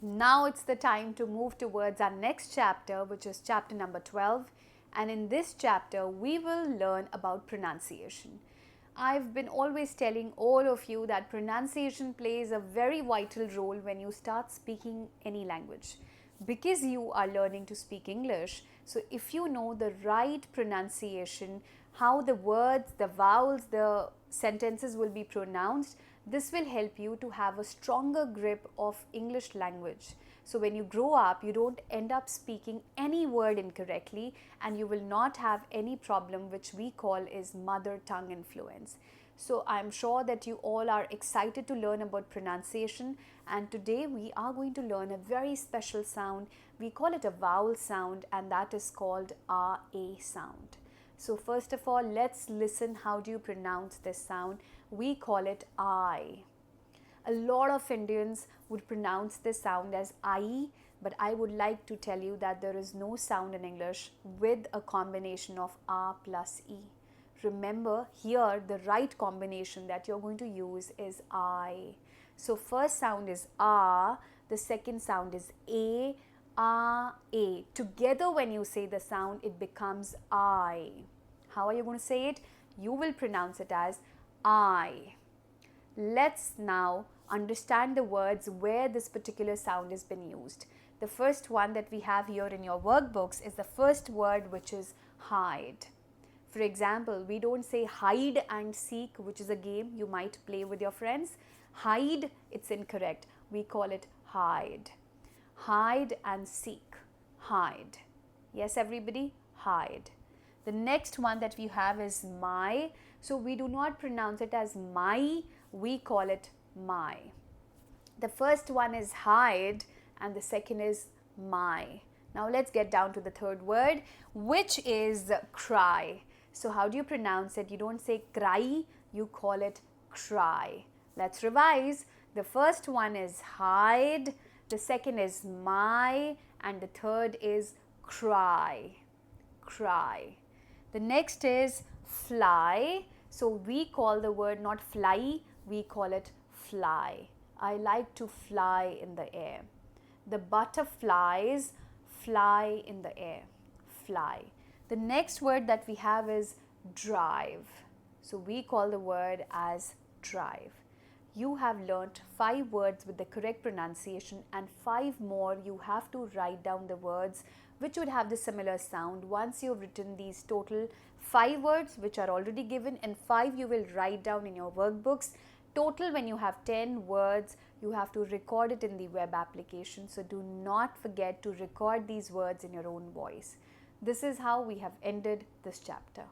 Now it's the time to move towards our next chapter, which is chapter number 12. And in this chapter, we will learn about pronunciation. I've been always telling all of you that pronunciation plays a very vital role when you start speaking any language, because you are learning to speak English. So if you know the right pronunciation, how the words, the vowels, the sentences will be pronounced, this will help you to have a stronger grip of English language. So when you grow up, you don't end up speaking any word incorrectly, and you will not have any problem which we call is mother tongue influence. So I'm sure that you all are excited to learn about pronunciation, and today we are going to learn a very special sound. We call it a vowel sound, and that is called RA sound. So first of all, let's listen. How do you pronounce this sound? We call it I. A lot of Indians would pronounce this sound as I, but I would like to tell you that there is no sound in English with a combination of R plus E. Remember, here the right combination that you're going to use is I. So first sound is R, the second sound is A, R, A. Together when you say the sound, it becomes I. How are you going to say it? You will pronounce it as I. Let's now understand the words where this particular sound has been used. The first one that we have here in your workbooks is the first word, which is hide. For example, we don't say hide and seek, which is a game you might play with your friends. Hide, it's incorrect. We call it hide. Hide and seek. Hide. Yes, everybody? Hide. The next one that we have is my. So we do not pronounce it as my, we call it my. The first one is hide and the second is my. Now let's get down to the third word, which is cry. So how do you pronounce it? You don't say cry, you call it cry. Let's revise. The first one is hide, the second is my, and the third is cry. Cry. The next is fly. So we call the word not fly, we call it fly. I like to fly in the air. The butterflies fly in the air. Fly. The next word that we have is drive. So we call the word as drive. You have learnt 5 words with the correct pronunciation, and 5 more you have to write down the words which would have the similar sound. Once you've written these total 5 words which are already given, and 5 you will write down in your workbooks. Total, when you have 10 words, you have to record it in the web application. So do not forget to record these words in your own voice. This is how we have ended this chapter.